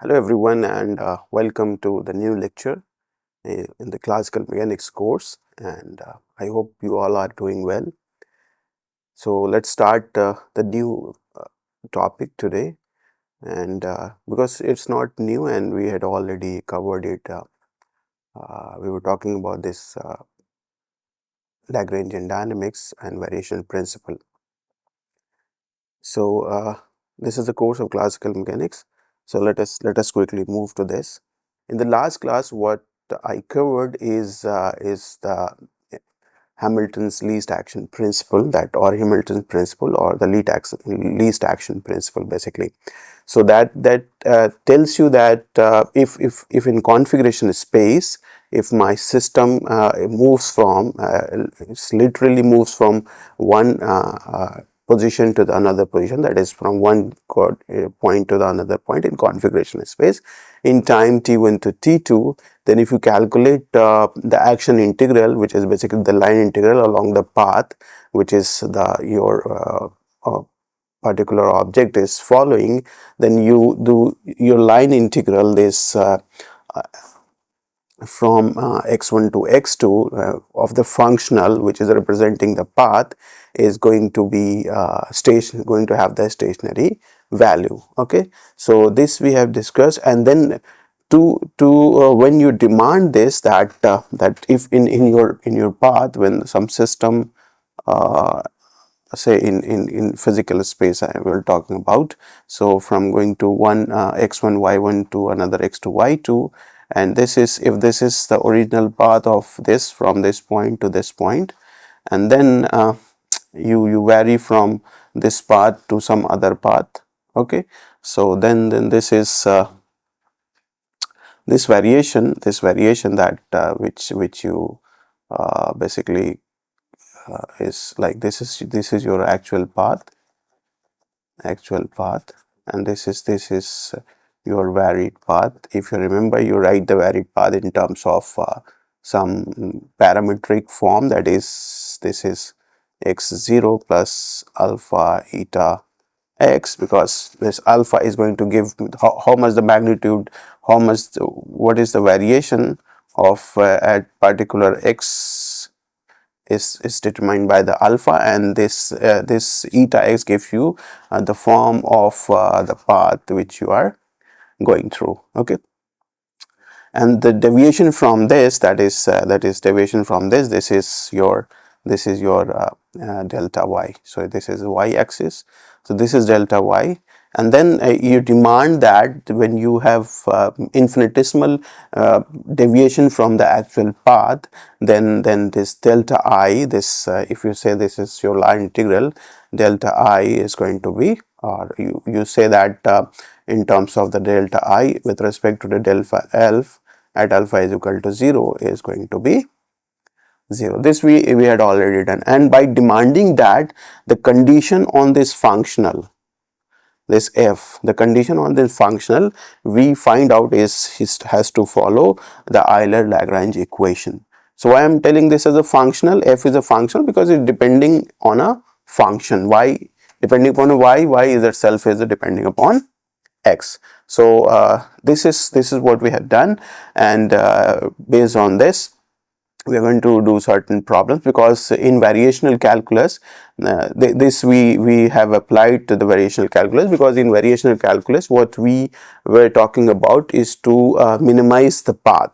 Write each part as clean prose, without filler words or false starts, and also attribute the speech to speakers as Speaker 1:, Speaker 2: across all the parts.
Speaker 1: Hello everyone and welcome to the new lecture in the classical mechanics course, and I hope you all are doing well. So let's start the new topic today, and because it's not new and we had already covered it, we were talking about this Lagrangian dynamics and variation principle. So this is the course of classical mechanics. So let us quickly move to this. In the last class, what I covered is the Hamilton's least action principle, or Hamilton's principle, or the least action principle, basically. So that tells you that if in configuration space, if my system moves from literally moves from one position to the another position, that is from one point to the another point in configuration space in time t1 to t2, then if you calculate the action integral, which is basically the line integral along the path which is your particular object is following, then you do your line integral this from x1 to x2 of the functional, which is representing the path, is going to be going to have the stationary value. Okay, so this we have discussed, and then when you demand this, that if in your path, when some system say in physical space I will talking about, so from going to one x1 y1 to another x2 y2, and this is, if this is the original path of this from this point to this point, and then you vary from this path to some other path. Okay, so then this is this variation that which you basically is like this is your actual path, and this is your varied path. If you remember, you write the varied path in terms of some parametric form, that is, this is x0 plus alpha eta x, because this alpha is going to give how much the magnitude, what is the variation of at particular x is determined by the alpha, and this eta x gives you the form of the path which you are going through. Okay, and the deviation from this, that is deviation from this is your delta y. So this is y axis, so this is delta y, and then you demand that when you have infinitesimal deviation from the actual path, then this delta I, this if you say this is your line integral, delta I is going to be, or you say that in terms of the delta I with respect to the delta F at alpha is equal to 0 is going to be 0. This we had already done, and by demanding that the condition on this functional, this f, the condition on this functional, we find out has to follow the Euler-Lagrange equation. So why I am telling this as a functional, f is a functional because it's depending on a function, y depending upon y is itself is depending upon x. So this is what we had done, and based on this we are going to do certain problems, because in variational calculus this we have applied to the variational calculus, because in variational calculus what we were talking about is to minimize the path.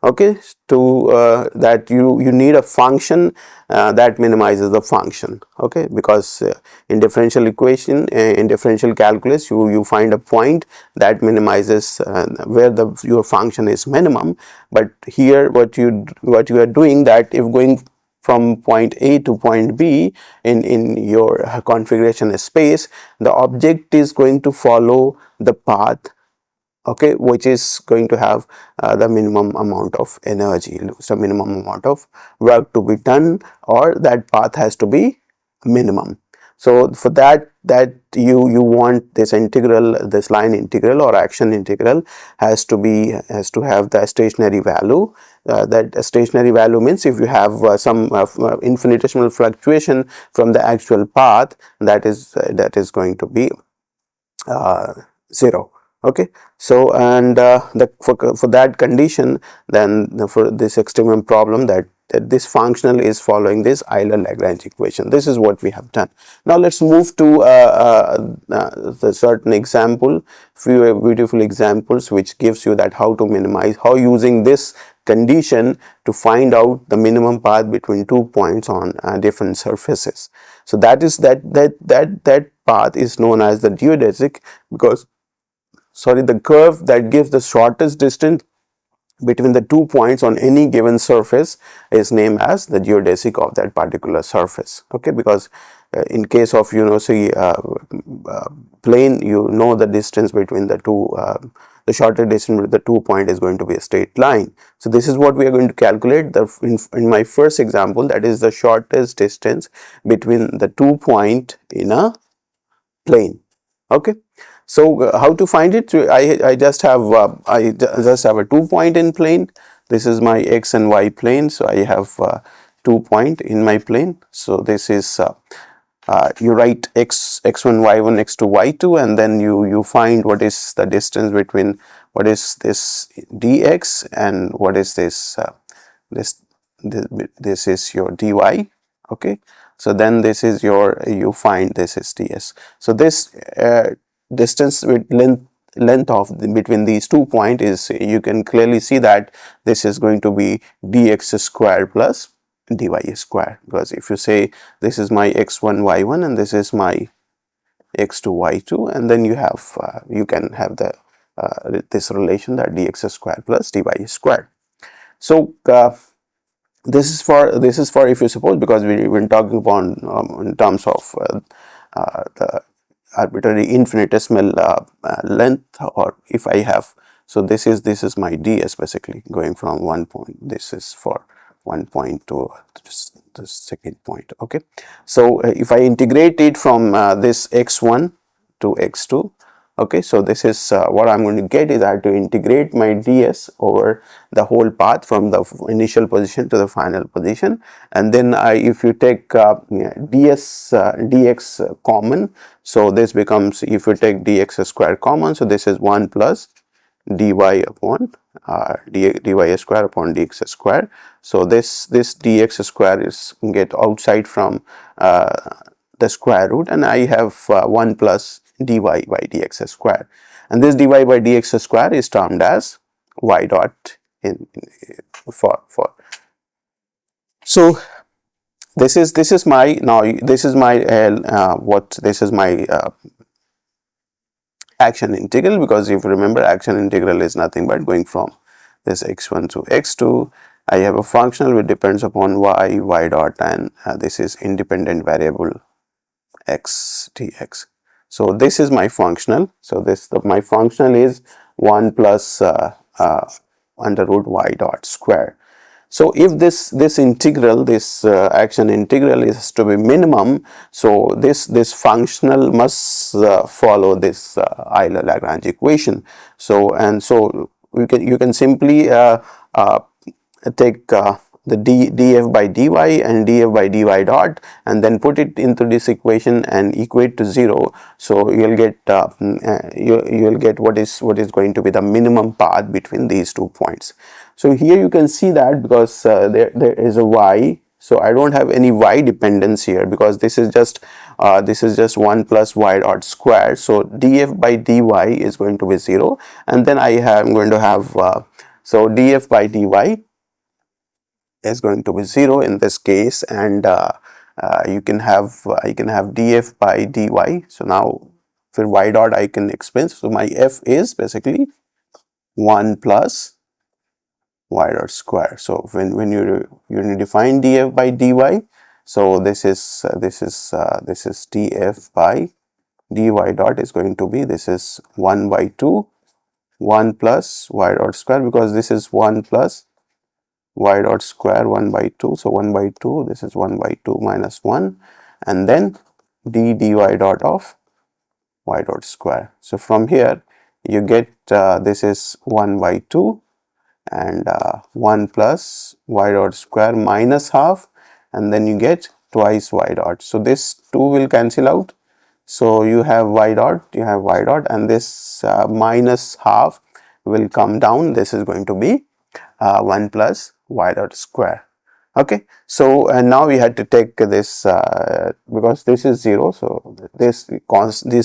Speaker 1: Okay, to that you need a function that minimizes the function. Okay, because in differential equation, in differential calculus, you find a point that minimizes where your function is minimum. But here what you are doing, that if going from point A to point B in your configuration space, the object is going to follow the path, okay, which is going to have the minimum amount of energy, so minimum amount of work to be done, or that path has to be minimum. So for that you want this integral, this line integral or action integral has to have the stationary value. That stationary value means if you have some infinitesimal fluctuation from the actual path, that is going to be 0. Okay, so and for that condition, then for this extreme problem, that this functional is following this Euler-Lagrange equation. This is what we have done. Now let's move to the certain example, few beautiful examples which gives you that how to minimize, how using this condition to find out the minimum path between 2 points on different surfaces. So that is that path is known as the geodesic, because the curve that gives the shortest distance between the 2 points on any given surface is named as the geodesic of that particular surface. Okay, because in case of plane, you know the distance between the two, the shortest distance with the 2 point is going to be a straight line. So this is what we are going to calculate in my first example, that is the shortest distance between the 2 point in a plane. Okay, so how to find it? I just have just have a 2 point in plane. This is my x and y plane, so I have 2 point in my plane. So this is you write x1 y1 x2 y2, and then you find what is the distance between what is this dx and what is this this is your dy. Okay, so then this is your, you find this is ds. So this distance with length of between these 2 points is, you can clearly see that this is going to be dx square plus dy square, because if you say this is my x1 y1 and this is my x2 y2, and then you have you can have the this relation, that dx square plus dy square. So this is for if you suppose, because we've been talking about in terms of the arbitrary infinitesimal length, or if I have, so this is my ds basically going from 1 point, this is for 1 point to the second point. Okay, so if I integrate it from this x1 to x2, okay, so this is what I'm going to get is I have to integrate my ds over the whole path from the initial position to the final position, and then if you take ds dx common, so this becomes, if you take dx square common, so this is 1 plus dy upon dy square upon dx square. So this dx square is get outside from the square root, and I have 1 plus dy by dx square, and this dy by dx square is termed as y dot in for. So this is my, now this is my what this is my action integral, because if you remember, action integral is nothing but going from this x1 to x2. I have a functional which depends upon y dot, and this is independent variable x dx. So this is my functional. So my functional is 1 plus under root y dot square. So if this integral, this action integral is to be minimum, so this functional must follow this Euler-Lagrange equation. So you can simply take the df by dy and df by dy dot, and then put it into this equation and equate to 0. So you'll get you'll get what is going to be the minimum path between these 2 points. So here you can see that, because there is a y, so I don't have any y dependence here, because this is just 1 plus y dot square. So df by dy is going to be 0, and then I'm going to have so df by dy is going to be 0 in this case, and you can have df by dy. So now for y dot I can explain. So my f is basically 1 plus y dot square. So when you define df by dy, so this is df by dy dot is going to be, this is 1 by 2 1 plus y dot square, because this is 1 plus y dot square 1 by 2, so 1 by 2, this is 1 by 2 minus 1, and then dy dot of y dot square. So from here you get this is 1 by 2 and 1 plus y dot square minus half, and then you get twice y dot. So this 2 will cancel out, So you have y dot, and this minus half will come down. This is going to be 1 plus y dot square. Okay, so and now we had to take this because this is 0, so this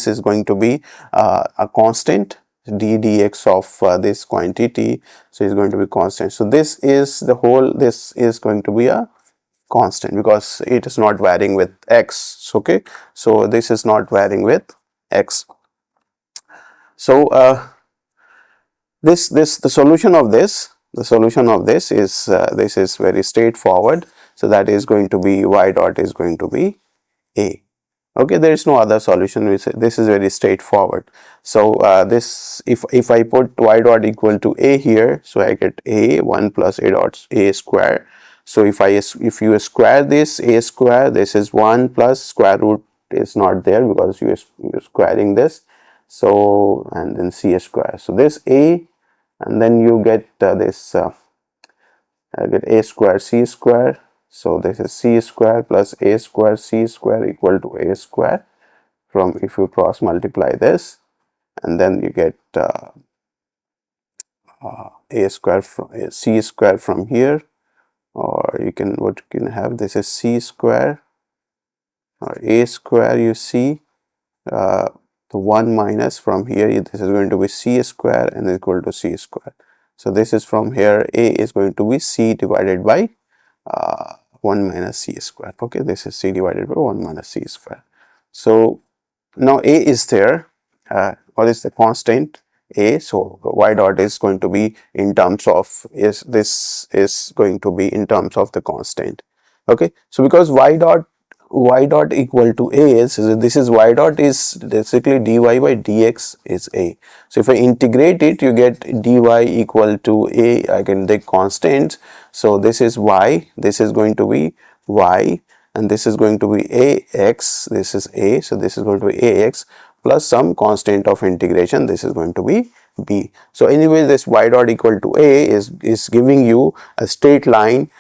Speaker 1: is going to be a constant d dx of this quantity, so it's going to be constant. So this is the whole, this is going to be a constant because it is not varying with x. Okay, so this is not varying with x. So the solution of this, this is very straightforward. So that is going to be y dot is going to be a. Okay, there is no other solution. This is very straightforward. So this, if I put y dot equal to a here, so I get a 1 plus a dot a square. So if you square this a square, this is 1 plus square root is not there because you're squaring this. So and then c square. So this a, and then you get this get a square c square. So this is c square plus a square c square equal to a square. From, if you cross multiply this, and then you get a square from c square from here, or you can, what you can have, this is c square or a square, you see the 1 minus from here, this is going to be c square and equal to c square. So this is from here, a is going to be c divided by 1 minus c square. Okay, this is c divided by 1 minus c square. So now a is there. What is the constant? A. So y dot is going to be in terms of, this is going to be in terms of the constant. Okay, so because y dot equal to a is, this is y dot is basically dy by dx is a. So if I integrate it, you get dy equal to a, I can take constants. So this is y, this is going to be y, and this is going to be ax, this is a, so this is going to be ax plus some constant of integration, this is going to be b. So anyway, this y dot equal to a is giving you a straight line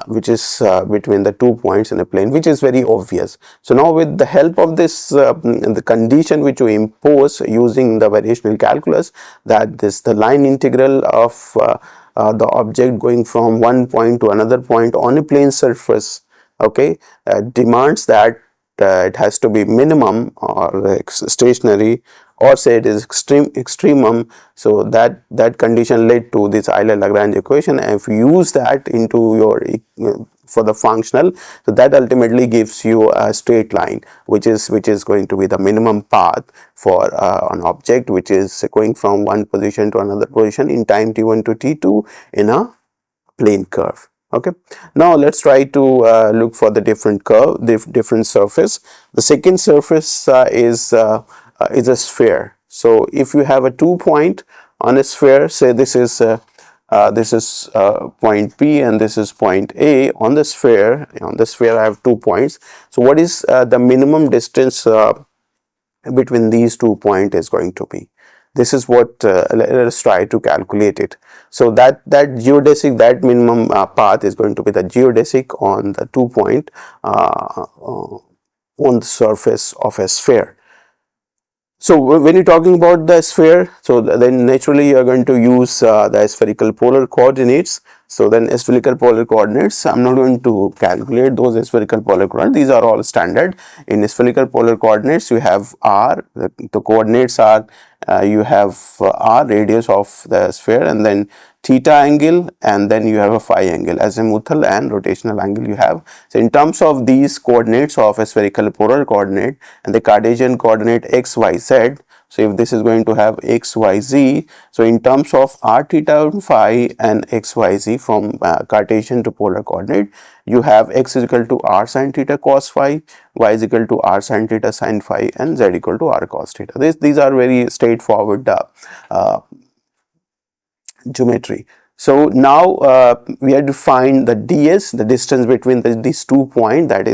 Speaker 1: which is between the 2 points in a plane, which is very obvious. So now with the help of this the condition which we impose using the variational calculus, that this the line integral of the object going from one point to another point on a plane surface, okay, demands that it has to be minimum or stationary, or say it is extremum. So that condition led to this Euler-Lagrange equation, and if you use that into your for the functional, so that ultimately gives you a straight line which is going to be the minimum path for an object which is going from one position to another position in time t1 to t2 in a plane curve. Okay, now let's try to look for the different curve, different surface. The second surface is a sphere. So if you have a 2 point on a sphere, say this is point P and this is point A on the sphere. On the sphere I have 2 points. So what is the minimum distance between these 2 points is going to be? This is what let us try to calculate it. So that geodesic, that minimum path is going to be the geodesic on the 2 point on the surface of a sphere. So when you're talking about the sphere, so then naturally you are going to use the spherical polar coordinates. So then spherical polar coordinates, I'm not going to calculate those spherical polar coordinates. These are all standard. In spherical polar coordinates, you have r, the coordinates are, you have r, radius of the sphere, and then theta angle, and then you have a phi angle, azimuthal and rotational angle you have. So in terms of these coordinates of a spherical polar coordinate and the Cartesian coordinate x, y, z, so if this is going to have x, y, z, so in terms of r theta and phi and x, y, z from Cartesian to polar coordinate, you have x is equal to r sin theta cos phi, y is equal to r sin theta sin phi, and z equal to r cos theta. These are very straightforward geometry. So now we have to find the ds, the distance between these 2 points. That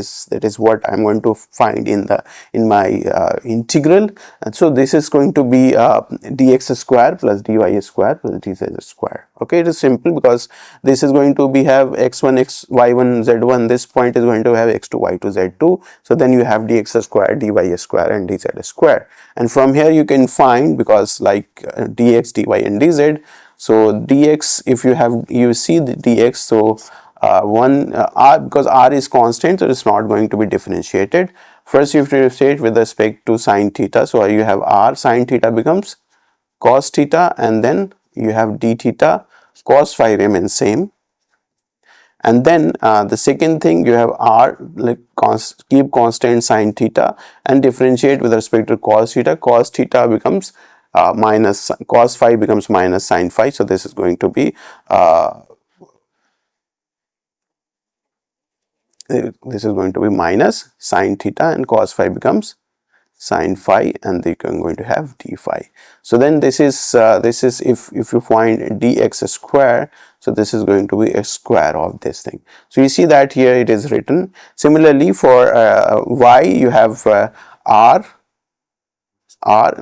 Speaker 1: is what I'm going to find in my integral. And so this is going to be dx square plus dy square plus dz square. Okay, it is simple because this is going to be have x1 x y1 z1. This point is going to have x2 y2 z2. So then you have dx square, dy square and dz square. And from here you can find, because like dx, dy and dz. So dx, if you see the dx, so r, because r is constant, so it's not going to be differentiated. First you have to differentiate with respect to sine theta. So you have r sine theta becomes cos theta, and then you have d theta. Cos phi remains same. And then the second thing, you have r, like keep constant sine theta and differentiate with respect to cos theta. Cos theta becomes minus cos phi becomes minus sine phi. So this is going to be minus sine theta, and cos phi becomes sine phi, and they are going to have d phi. So then this is if you find dx square, so this is going to be a square of this thing. So you see that here it is written. Similarly for y, you have r,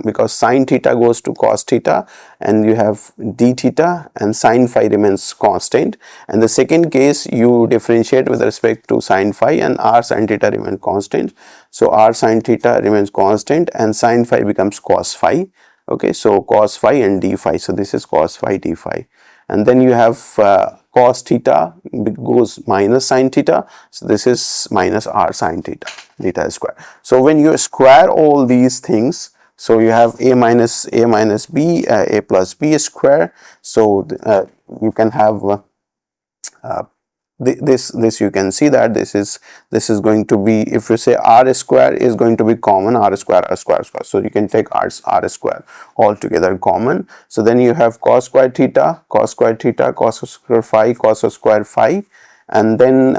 Speaker 1: because sine theta goes to cos theta, and you have d theta, and sine phi remains constant. And the second case, you differentiate with respect to sine phi, and r sine theta remains constant. So r sine theta remains constant and sine phi becomes cos phi. Okay, so cos phi and d phi. So this is cos phi d phi. And then you have cos theta goes minus sine theta. So this is minus r sine theta square. So when you square all these things, so you have a minus b, a plus b square. So you can have this you can see that this is going to be, if you say r square is going to be common, r square. So you can take r square altogether common. So then you have cos square theta, cos square phi, cos square phi, and then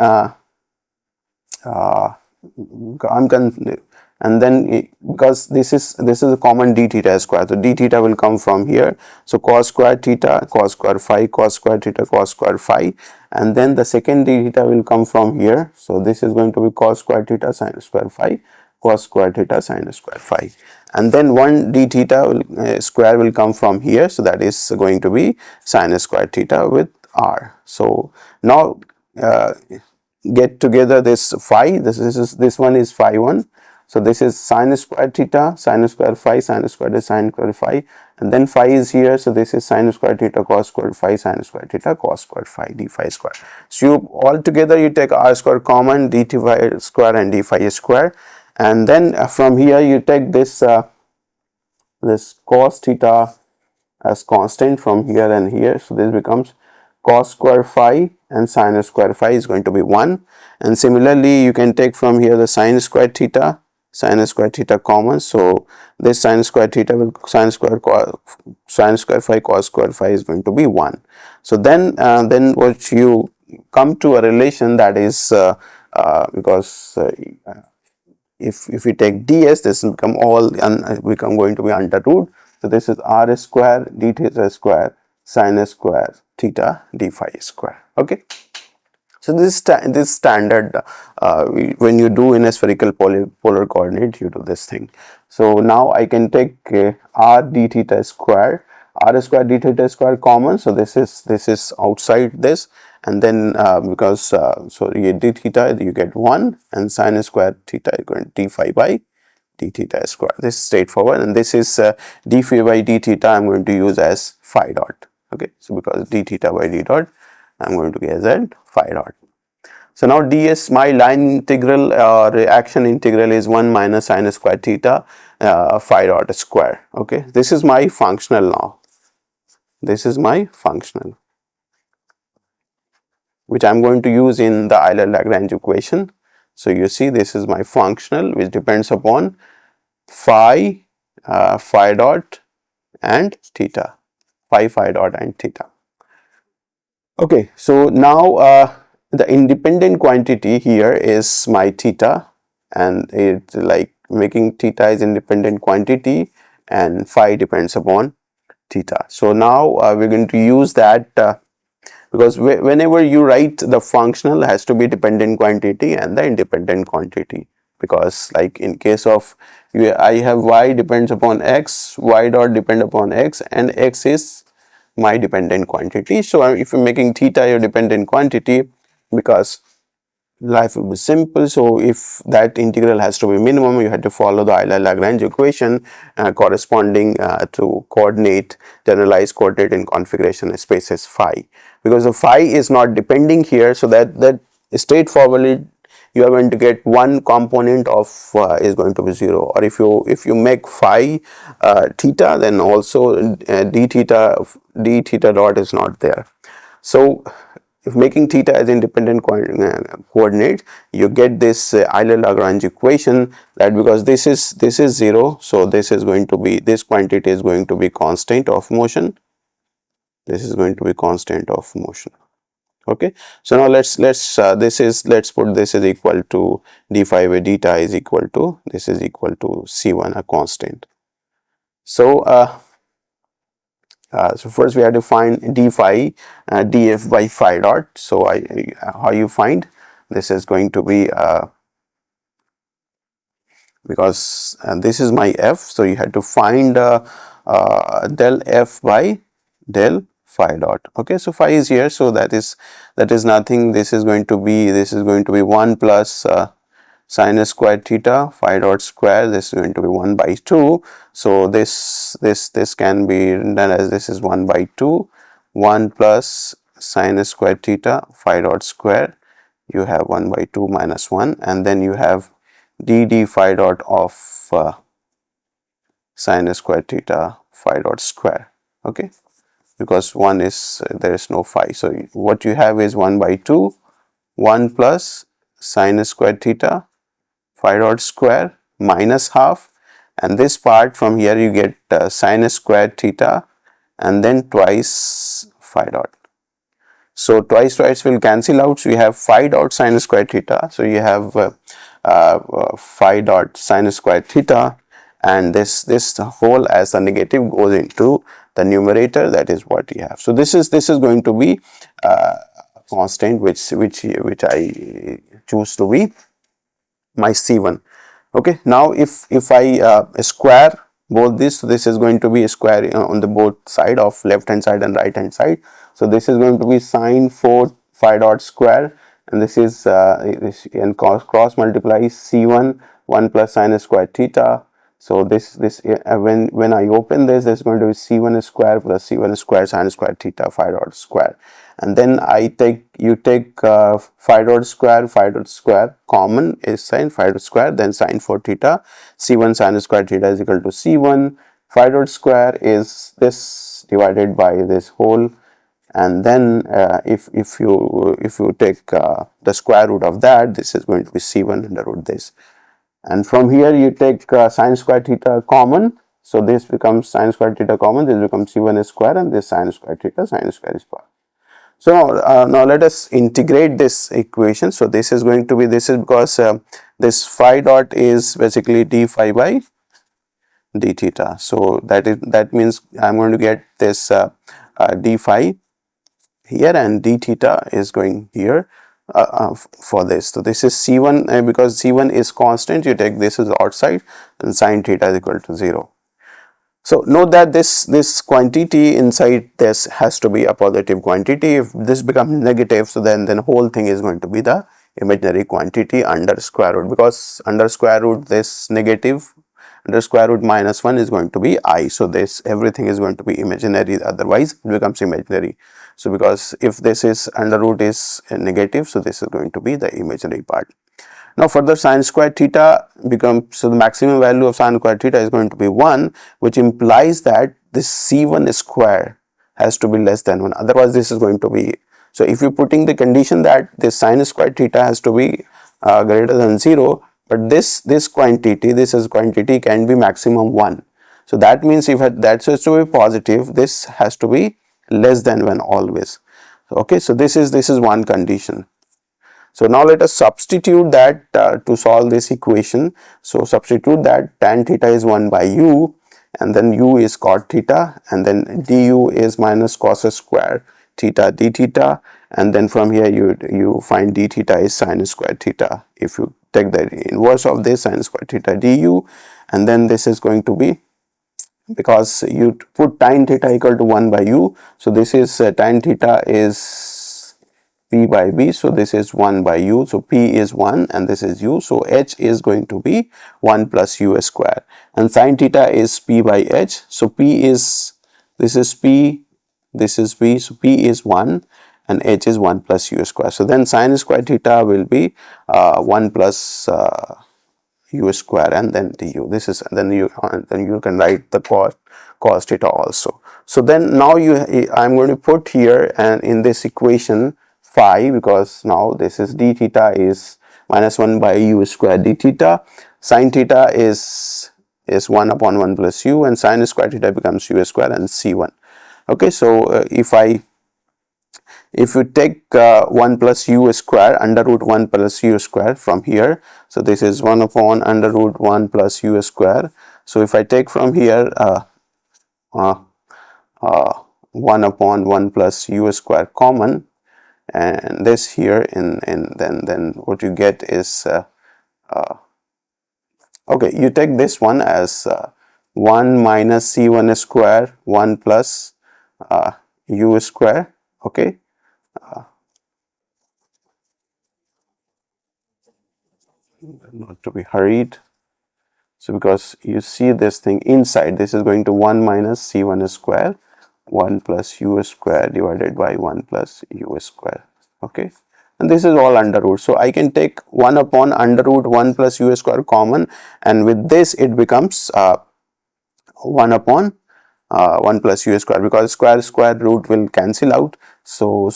Speaker 1: and then because this is a common d theta square, so d theta will come from here. So cos square theta, cos square phi, cos square theta, cos square phi, and then the second d theta will come from here. So this is going to be cos square theta sin square phi, cos square theta sin square phi, and then one d theta square will come from here. So that is going to be sin square theta with r. So now get together this phi. This one is phi 1. So this is sin square theta, sin square phi, sin square sin square phi, and then phi is here. So this is sin square theta cos square phi, sin square theta cos square phi d phi square. So you all together you take r square common, d phi square and d phi square, and then from here you take this this cos theta as constant from here and here. So this becomes cos square phi, and sin square phi is going to be 1. And similarly you can take from here the sin square theta common. So this sin square theta will sin square phi cos square phi is going to be 1. So then what you come to a relation, that is because if we take ds, this will become going to be under root. So this is r square d theta square sin square theta d phi square. Okay. So this standard when you do in a spherical polar coordinate, you do this thing. So now I can take r d theta square, r square d theta square common. So this is outside this, and then because so you get d theta, you get 1, and sin square theta is going to d phi by d theta square. This is straightforward, and this is d phi by d theta I'm going to use as phi dot. Okay, so because d theta by d dot I'm going to get z phi dot. So now ds, my line integral or action integral is 1 minus sin square theta phi dot square. Okay, this is my functional now. This is my functional, which I'm going to use in the Euler-Lagrange equation. So you see, this is my functional, which depends upon phi, phi dot and theta, phi dot and theta. Okay, so now the independent quantity here is my theta, and it's like making theta is independent quantity, and phi depends upon theta. So now we're going to use that because whenever you write the functional has to be dependent quantity and the independent quantity, because like in case of I have y depends upon x, y dot depend upon x, and x is my dependent quantity. So if you're making theta your dependent quantity, because life will be simple. So if that integral has to be minimum, you have to follow the Euler-Lagrange equation corresponding to coordinate, generalized coordinate in configuration spaces phi, because the phi is not depending here. So that straightforwardly you are going to get one component of is going to be 0, or if you make phi theta, then also d theta dot is not there. So if making theta as independent coordinate, you get this Euler-Lagrange equation, that because this is 0, so this is going to be, this quantity is going to be constant of motion. This is going to be constant of motion. Okay, so now let's put this is equal to d phi by theta is equal to, this is equal to c1, a constant. So so first we have to find d phi df by phi dot. So how you find this is going to be because this is my f, so you have to find del f by del phi dot. Okay, so phi is here, so that is nothing. This is going to be 1 plus sin square theta phi dot square. This is going to be 1 by 2. So this can be done as, this is 1 by 2, 1 plus sin square theta phi dot square. You have 1 by 2 minus 1, and then you have d phi dot of sin square theta phi dot square. Okay, because 1 is there is no phi, so what you have is 1 by 2, 1 plus sin square theta phi dot square minus half, and this part from here you get sin square theta and then twice phi dot. So twice will cancel out, so you have phi dot sin square theta, so you have phi dot sin square theta, and this whole as the negative goes into the numerator. That is what you have. So this is going to be constant which I choose to be my c1. Okay, now if I square both this, so this is going to be a square on the both side of left hand side and right hand side. So this is going to be sin 4 phi dot square, and this is this, and cross multiply c1 1 plus sin square theta. So this when I open this is going to be c1 square plus c1 square sin square theta phi dot square, and then you take phi dot square common is sin phi dot square, then sin 4 theta, c1 sin square theta is equal to c1 phi dot square is this divided by this whole, and then if you take the square root of that, this is going to be c1 under root this. And from here you take sin square theta common, so this becomes sin square theta common, this becomes c1 square, and this sin square theta sin square is part. So now let us integrate this equation. So this is going to be, this is because this phi dot is basically d phi by d theta. So that means I'm going to get this d phi here, and d theta is going here for this. So this is c1 because c1 is constant, you take this is outside, and sin theta is equal to 0. So note that this quantity inside this has to be a positive quantity. If this becomes negative, so then whole thing is going to be the imaginary quantity under square root, because under square root this negative under square root minus 1 is going to be I. So this everything is going to be imaginary, otherwise it becomes imaginary. So because if this is under root is negative, so this is going to be the imaginary part. Now further sin square theta becomes, so the maximum value of sin square theta is going to be 1, which implies that this c1 square has to be less than 1, otherwise this is going to be, so if you putting the condition that this sin square theta has to be greater than 0, but this quantity can be maximum 1. So that means if that has to be positive, this has to be less than 1 always. Okay, so this is one condition. So now let us substitute that to solve this equation. So substitute that tan theta is 1 by u, and then u is cot theta, and then du is minus cos square theta d theta, and then from here you find d theta is sine square theta. If you take the inverse of this, sine square theta du, and then this is going to be, because you put tan theta equal to 1 by u, so this is tan theta is p by b, so this is 1 by u, so p is 1 and this is u, so h is going to be 1 plus u square, and sin theta is p by h, so p is, this is p, this is p, so p is 1 and h is 1 plus u square. So then sin square theta will be 1 plus u square and then du. This is, then you can write the cos theta also. So then now I'm going to put here and in this equation phi, because now this is d theta is minus 1 by u square d theta, sin theta is 1 upon 1 plus u, and sin square theta becomes u square and c1. Okay, so if you take 1 plus u square, under root 1 plus u square from here, so this is 1 upon under root 1 plus u square. So if I take from here 1 upon 1 plus u square common, and this here, then what you get is okay, you take this one as 1 minus c1 square 1 plus u square. Okay, not to be hurried. So because you see this thing inside, this is going to 1 minus c1 square 1 plus u square divided by 1 plus u square. Okay, and this is all under root, so I can take 1 upon under root 1 plus u square common, and with this it becomes 1 upon 1 plus u square, because square root will cancel out. So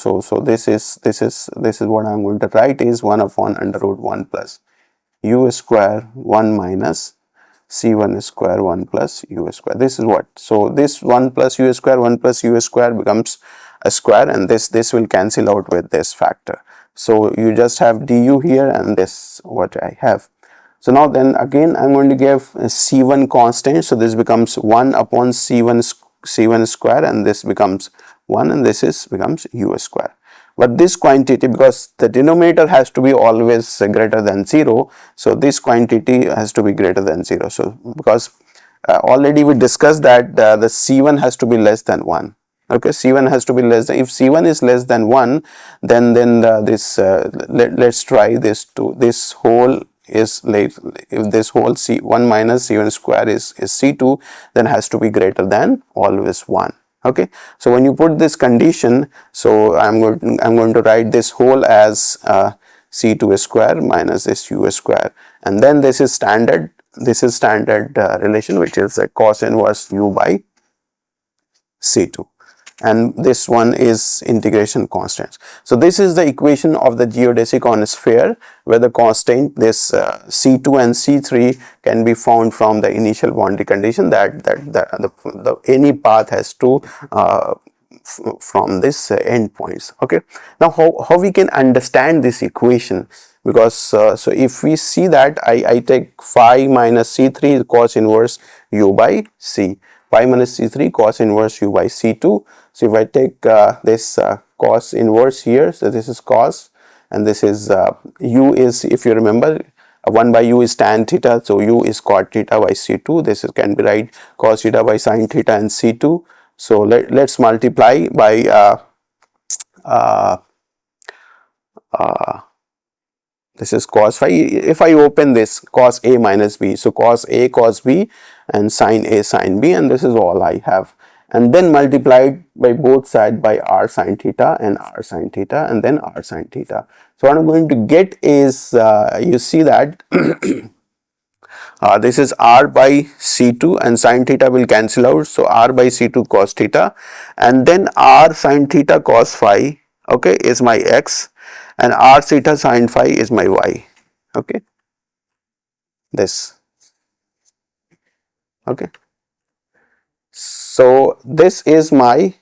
Speaker 1: this is what I'm going to write is 1 upon under root 1 plus u square 1 minus c1 square 1 plus u square. This is what, so this 1 plus u square 1 plus u square becomes a square, and this will cancel out with this factor. So you just have du here, and this what I have. So now then again I'm going to give c1 constant, so this becomes 1 upon c1 square, and this becomes 1, and this becomes u square. But this quantity, because the denominator has to be always greater than 0, so this quantity has to be greater than 0. So because already we discussed that the c1 has to be less than 1. Okay, c1 has to be less than, if c1 is less than 1, then this let's try this to, this whole is like, if this whole c1 minus c1 square is c2, then has to be greater than always 1. Okay, so when you put this condition, so I'm going to write this whole as c2 square minus this u square, and then this is standard relation, which is a cos inverse u by c2, and this one is integration constants. So this is the equation of the geodesic on a sphere, where the constant, this c2 and c3 can be found from the initial boundary condition that any path has to from this endpoints. Okay, now how we can understand this equation, because so if we see that I take phi minus c3 cos inverse u by c, phi minus c3 cos inverse u by c2. So if I take this cos inverse here, so this is cos, and this is u is, if you remember, 1 by u is tan theta, so u is cot theta by c2. This can be right cos theta by sin theta and c2. So let's multiply by this is cos phi. If I open this, cos a minus b, so cos a cos b and sin a sin b, and this is all I have, and then multiplied by both sides by r sin theta and r sin theta, and then r sin theta. So what I'm going to get is you see that this is r by c2, and sin theta will cancel out, so r by c2 cos theta, and then r sin theta cos phi, okay, is my x, and r theta sin phi is my y. Okay, this, okay, so this is my,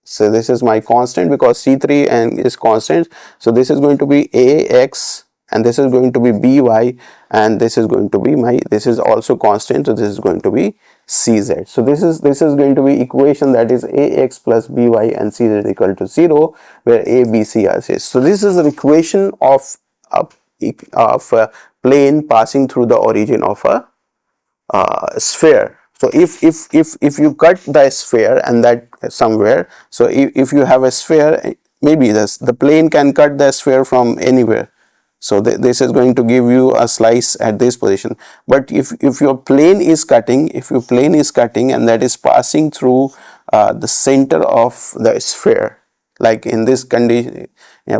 Speaker 1: so this is my constant, because c3 and is constant, so this is going to be a x and this is going to be by, and this is going to be this is also constant, so this is going to be cz. So this is going to be equation that is ax plus by and cz equal to 0, where a, b, c are cis. So this is the equation of a plane passing through the origin of a sphere. So if you cut the sphere and that somewhere, so if you have a sphere, maybe the plane can cut the sphere from anywhere. So this is going to give you a slice at this position. But if your plane is cutting, and that is passing through the center of the sphere, like in this condition,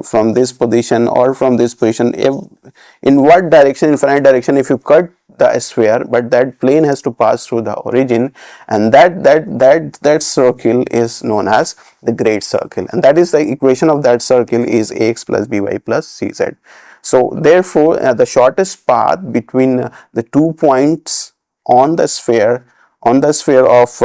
Speaker 1: from this position or from this position, in what direction, infinite direction, if you cut the sphere, but that plane has to pass through the origin, and that circle is known as the great circle, and that is the equation of that circle is ax plus by plus cz. So therefore the shortest path between the 2 points on the sphere of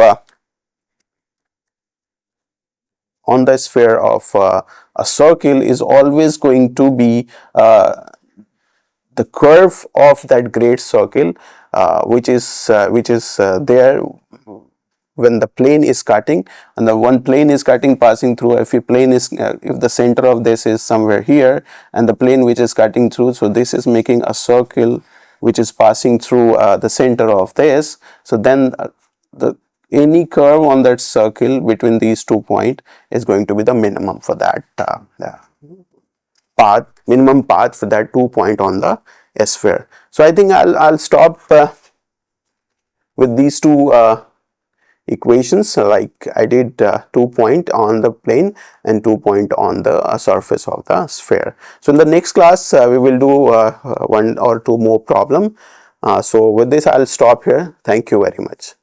Speaker 1: a circle is always going to be the curve of that great circle, which is there when the plane is cutting, and the one plane is cutting passing through. If the center of this is somewhere here, and the plane which is cutting through, so this is making a circle which is passing through the center of this. So then any curve on that circle between these 2 points is going to be the minimum for that minimum path for that 2 point on the sphere. So I think I'll stop with these two equations, like I did 2 point on the plane and 2 point on the surface of the sphere. So in the next class we will do 1 or 2 more problem. So with this I'll stop here. Thank you very much.